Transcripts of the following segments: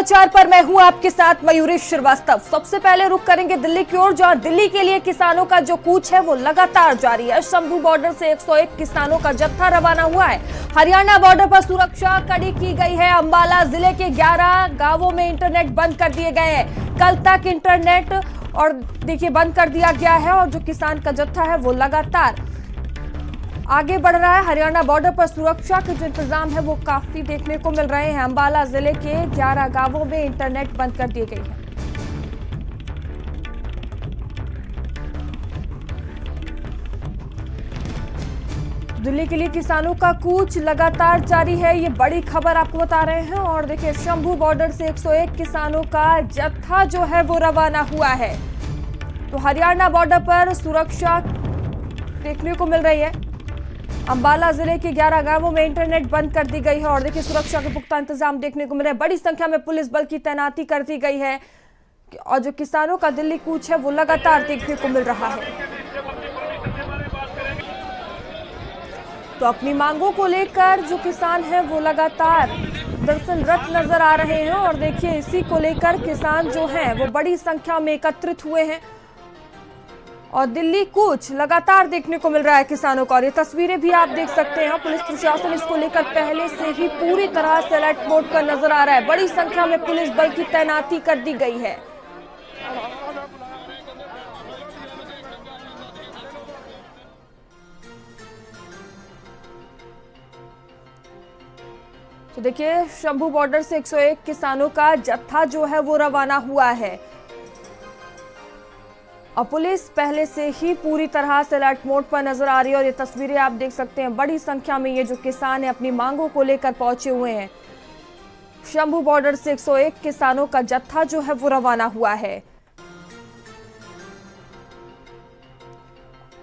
समाचार पर मैं हूं आपके साथ मयूरी श्रीवास्तव। सबसे पहले रुख करेंगे दिल्ली की ओर, जहां दिल्ली के लिए किसानों का जो कूच है वो लगातार जारी है। शंभू बॉर्डर से 101 किसानों का जत्था रवाना हुआ है। हरियाणा बॉर्डर पर सुरक्षा कड़ी की गई है। अंबाला जिले के 11 गांवों में इंटरनेट बंद कर दिए गए हैं। कल तक इंटरनेट और देखिए बंद कर दिया गया है और जो किसान का जत्था है वो लगातार आगे बढ़ रहा है। हरियाणा बॉर्डर पर सुरक्षा के जो इंतजाम है वो काफी देखने को मिल रहे हैं। अंबाला जिले के 11 गांवों में इंटरनेट बंद कर दी गई है। दिल्ली के लिए किसानों का कूच लगातार जारी है, ये बड़ी खबर आपको बता रहे हैं। और देखिए शंभू बॉर्डर से 101 किसानों का जत्था जो है वो रवाना हुआ है। तो हरियाणा बॉर्डर पर सुरक्षा देखने को मिल रही है। अंबाला जिले के 11 गांवों में इंटरनेट बंद कर दी गई है और देखिए सुरक्षा के पुख्ता इंतजाम देखने को मिल रहे हैं। बड़ी संख्या में पुलिस बल की तैनाती कर दी गई है और जो किसानों का दिल्ली कूच है वो लगातार देखने को मिल रहा है। तो अपनी मांगों को लेकर जो किसान हैं वो लगातार दर्शनरत नजर आ रहे हैं और देखिए इसी को लेकर किसान जो हैं वो बड़ी संख्या में एकत्रित हुए हैं और दिल्ली कूच लगातार देखने को मिल रहा है किसानों का। और ये तस्वीरें भी आप देख सकते हैं। पुलिस प्रशासन इसको लेकर पहले से ही पूरी तरह से अलर्ट मोड पर नजर आ रहा है। बड़ी संख्या में पुलिस बल की तैनाती कर दी गई है। तो देखिए शंभू बॉर्डर से 101 किसानों का जत्था जो है वो रवाना हुआ है और पुलिस पहले से ही पूरी तरह से अलर्ट मोड पर नजर आ रही है। और ये तस्वीरें आप देख सकते हैं। बड़ी संख्या में ये जो किसान है अपनी मांगों को लेकर पहुंचे हुए हैं। शंभू बॉर्डर से 101 किसानों का जत्था जो है वो रवाना हुआ है।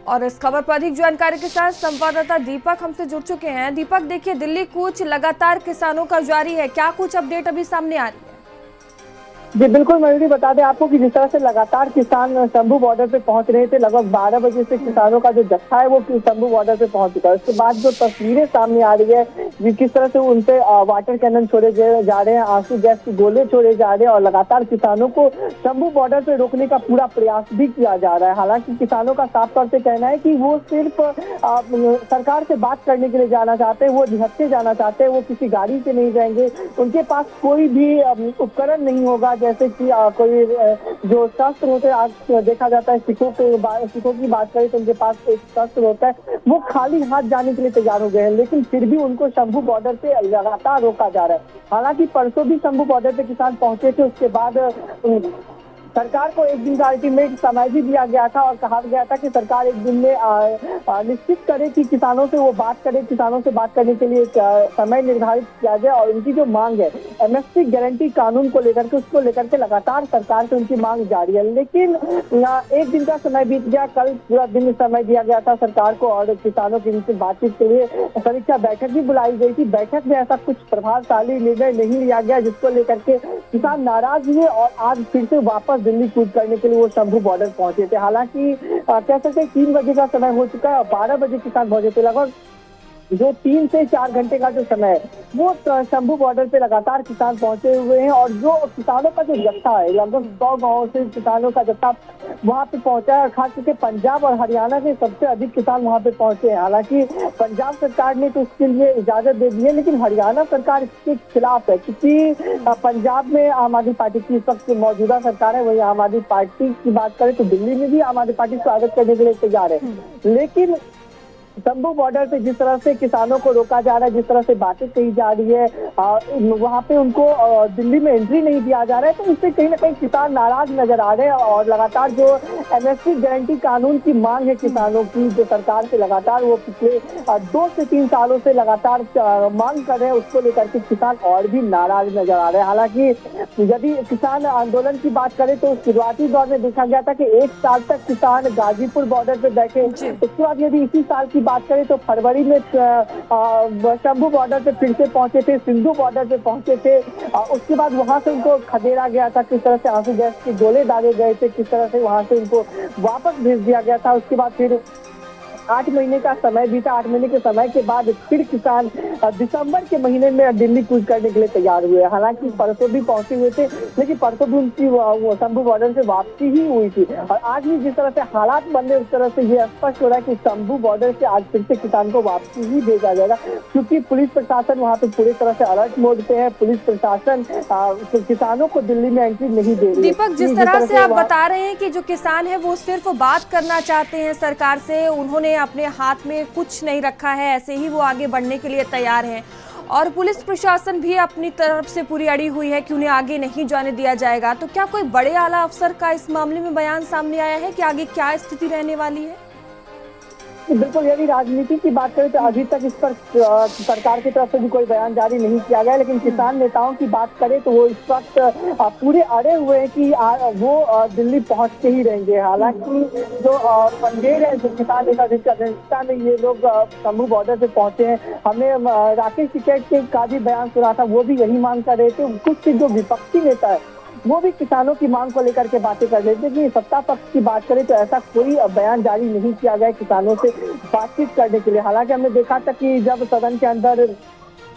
और इस खबर पर अधिक जानकारी के साथ संवाददाता दीपक हमसे जुड़ चुके हैं। दीपक, देखिए दिल्ली कूच लगातार किसानों का जारी है, क्या कुछ अपडेट अभी सामने आ रही है? जी बिल्कुल मयूरी, बता दें आपको कि जिस तरह से लगातार किसान शंभू बॉर्डर पे पहुंच रहे थे, लगभग 12 बजे से किसानों का जो जत्था है वो शंभू बॉर्डर पे पहुंच चुका है। उसके बाद जो तस्वीरें सामने आ रही है किस तरह से उन पे वाटर कैनन छोड़े जा रहे हैं, आंसू गैस के गोले छोड़े जा रहे हैं और लगातार किसानों को शंभू बॉर्डर पे रोकने का पूरा प्रयास भी किया जा रहा है। हालांकि किसानों का साफ तौर से कहना है कि वो सिर्फ सरकार से बात करने के लिए जाना चाहते हैं, वो निहत्थे जाना चाहते हैं, वो किसी गाड़ी से नहीं जाएंगे। उनके पास कोई भी उपकरण नहीं होगा, जैसे कि कोई जो शस्त्र होते हैं, आज देखा जाता है सिखों की बात करें तो उनके पास एक शस्त्र होता है, वो खाली हाथ जाने के लिए तैयार हो गए हैं। लेकिन फिर भी उनको शंभू बॉर्डर पे लगातार रोका जा रहा है। हालांकि परसों भी शंभू बॉर्डर पे किसान पहुंचे थे, उसके बाद सरकार को एक दिन का अल्टीमेट समय भी दिया गया था और कहा गया था कि सरकार एक दिन में निश्चित करे कि किसानों से वो बात करे, किसानों से बात करने के लिए एक समय निर्धारित किया जाए। और उनकी जो मांग है एमएसपी गारंटी कानून को लेकर के, उसको लेकर के लगातार सरकार से उनकी मांग जारी है। लेकिन एक दिन का समय बीत गया, कल पूरा दिन समय दिया गया था सरकार को और किसानों के बीच बातचीत के लिए समीक्षा बैठक भी बुलाई गई थी। बैठक में ऐसा कुछ प्रभावशाली निर्णय नहीं लिया गया, जिसको लेकर के किसान नाराज हुए और आज फिर से वापस दिल्ली कूच करने के लिए वो शंभू बॉर्डर पहुंचे थे। हालांकि कह सकते हैं 3 बजे का समय हो चुका है और 12 बजे किसान पहुंचे थे। लगभग जो 3 से 4 घंटे का जो समय है वो शंभू बॉर्डर पे लगातार किसान पहुंचे हुए हैं। और जो किसानों का जो जत्था है, लगभग 100 गांवों से किसानों का जत्था वहां पे पहुंचा है। खास करके पंजाब और हरियाणा से सबसे अधिक किसान वहां पे पहुंचे हैं। हालांकि पंजाब सरकार ने तो उसके लिए इजाजत दे दी है, लेकिन हरियाणा सरकार इसके खिलाफ है, क्योंकि पंजाब में आम आदमी पार्टी की इस वक्त मौजूदा सरकार है। वही आम आदमी पार्टी की बात करें तो दिल्ली में भी आम आदमी पार्टी स्वागत करने के लिए तैयार है। लेकिन शंभू बॉर्डर पे जिस तरह से किसानों को रोका जा रहा है, जिस तरह से बातें कही जा रही है, वहाँ पे उनको दिल्ली में एंट्री नहीं दिया जा रहा है, तो इससे कहीं ना कहीं किसान नाराज नजर आ रहे हैं। और लगातार जो एमएसपी गारंटी कानून की मांग है किसानों की, जो सरकार से लगातार वो पिछले 2 से 3 सालों से लगातार मांग कर रहे हैं, उसको लेकर के किसान और भी नाराज नजर आ रहे हैं। हालांकि यदि किसान आंदोलन की बात करें तो शुरुआती दौर में देखा गया था कि 1 साल तक किसान गाजीपुर बॉर्डर पे बैठे। उसके बाद यदि इसी साल की बात करें तो फरवरी में शंभू बॉर्डर पे फिर से पहुंचे थे, सिंधु बॉर्डर पे पहुंचे थे। उसके बाद वहां से उनको खदेड़ा गया था, किस तरह से आंसू गैस के गोले डाले गए थे, किस तरह से वहां से उनको वापस भेज दिया गया था। उसके बाद फिर 8 महीने का समय बीता। 8 महीने के समय के बाद फिर किसान दिसंबर के महीने में दिल्ली कूच करने के लिए तैयार हुए। हालांकि परसों भी पहुंचे हुए थे, लेकिन परसों भी उनकी वो शंभू बॉर्डर से वापसी ही हुई थी। और आज भी जिस तरह से हालात बन रहे उस तरह से ये स्पष्ट हो रहा है कि शंभू बॉर्डर से आज फिर से किसान को वापसी ही भेजा जाएगा, क्योंकि पुलिस प्रशासन वहाँ पे पूरी तरह से अलर्ट मोड पे है। पुलिस प्रशासन किसानों को दिल्ली में एंट्री नहीं दे रही है। दीपक, जिस तरह से आप बता रहे हैं कि जो किसान है वो सिर्फ बात करना चाहते हैं सरकार से, उन्होंने अपने हाथ में कुछ नहीं रखा है, ऐसे ही वो आगे बढ़ने के लिए तैयार हैं, और पुलिस प्रशासन भी अपनी तरफ से पूरी अड़ी हुई है कि उन्हें आगे नहीं जाने दिया जाएगा, तो क्या कोई बड़े आला अफसर का इस मामले में बयान सामने आया है कि आगे क्या स्थिति रहने वाली है? बिल्कुल, यदि राजनीति की बात करें तो अभी तक इस पर सरकार की तरफ से भी कोई बयान जारी नहीं किया गया, लेकिन किसान नेताओं की बात करें तो वो इस वक्त पूरे अड़े हुए हैं कि वो दिल्ली पहुंचते ही रहेंगे। हालांकि जो पंडेर है, जो किसान नेता जिसके अध्यक्षता में ये लोग शंभू बॉर्डर से पहुंचे हैं, हमने राकेश टिकैत का भी बयान सुना था, वो भी यही मांग कर रहे थे। कुछ जो विपक्षी नेता है वो भी किसानों की मांग को लेकर के बातें कर रहे थे कि सत्ता पक्ष की बात करें तो ऐसा कोई बयान जारी नहीं किया गया किसानों से बातचीत करने के लिए। हालांकि हमने देखा था कि जब सदन के अंदर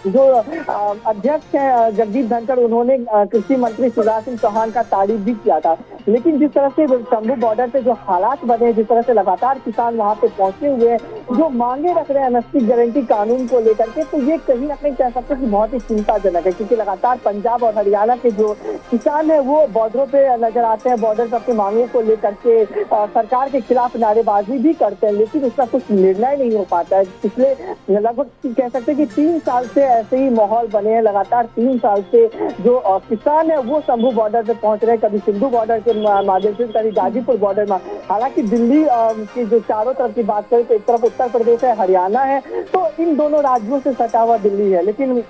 जो अध्यक्ष हैं जगदीप धनखड़, उन्होंने कृषि मंत्री शिवराज सिंह चौहान का तारीफ भी किया था, लेकिन जिस तरह से शंभू बॉर्डर पे जो हालात बने, जिस तरह से लगातार किसान वहां पे पहुंचे हुए हैं, जो मांगे रख रहे हैं एमएसपी गारंटी कानून को लेकर के, तो ये कहीं ना कहीं कह सकते हैं कि बहुत ही चिंताजनक है, क्योंकि लगातार पंजाब और हरियाणा के जो किसान है वो बॉर्डरों पे नजर आते हैं, बॉर्डर सबके मांगों को लेकर के सरकार के खिलाफ नारेबाजी भी करते हैं, लेकिन उसका कुछ निर्णय नहीं हो पाता है। पिछले लगभग कह सकते हैं कि 3 साल से ऐसे ही माहौल बने हैं। लगातार 3 साल से जो किसान है वो शंभू बॉर्डर पे पहुंच रहे हैं, कभी सिंधु बॉर्डर के माध्यम से, कभी गाजीपुर बॉर्डर में। हालांकि दिल्ली की जो चारों तरफ की बात करें तो एक तरफ उत्तर प्रदेश है, हरियाणा है, तो इन दोनों राज्यों से सटा हुआ दिल्ली है, लेकिन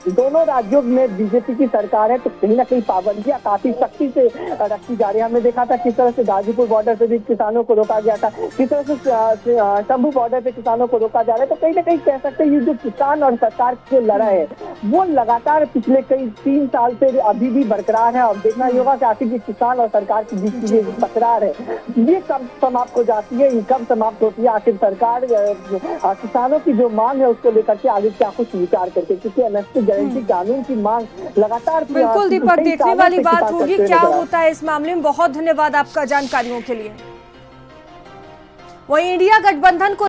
दोनों राज्यों में बीजेपी की सरकार है, तो कहीं ना कहीं पाबंदियां काफी सख्ती से रखी जा रही है। हमने देखा था किस तरह से गाजीपुर बॉर्डर पे भी किसानों को रोका गया था, किस तरह से शंभू बॉर्डर पे किसानों को रोका जा रहा है। तो कहीं ना कहीं कह सकते हैं ये जो किसान और सरकार की जो लड़ाई है वो लगातार पिछले कई 3 साल से अभी भी बरकरार है। और देखना ही होगा कि आखिर किसान और सरकार के बीच की ये तकरार है ये कब समाप्त हो जाती है, ये कब समाप्त होती है। आखिर सरकार किसानों की जो मांग है उसको लेकर के आगे क्या कुछ विचार करके, क्योंकि एमएसपी गारंटी कानून की मांग लगातार। बिल्कुल दीपक, देखने वाली बात होगी क्या होता है इस मामले में। बहुत धन्यवाद आपका जानकारियों के लिए। वहीं इंडिया गठबंधन को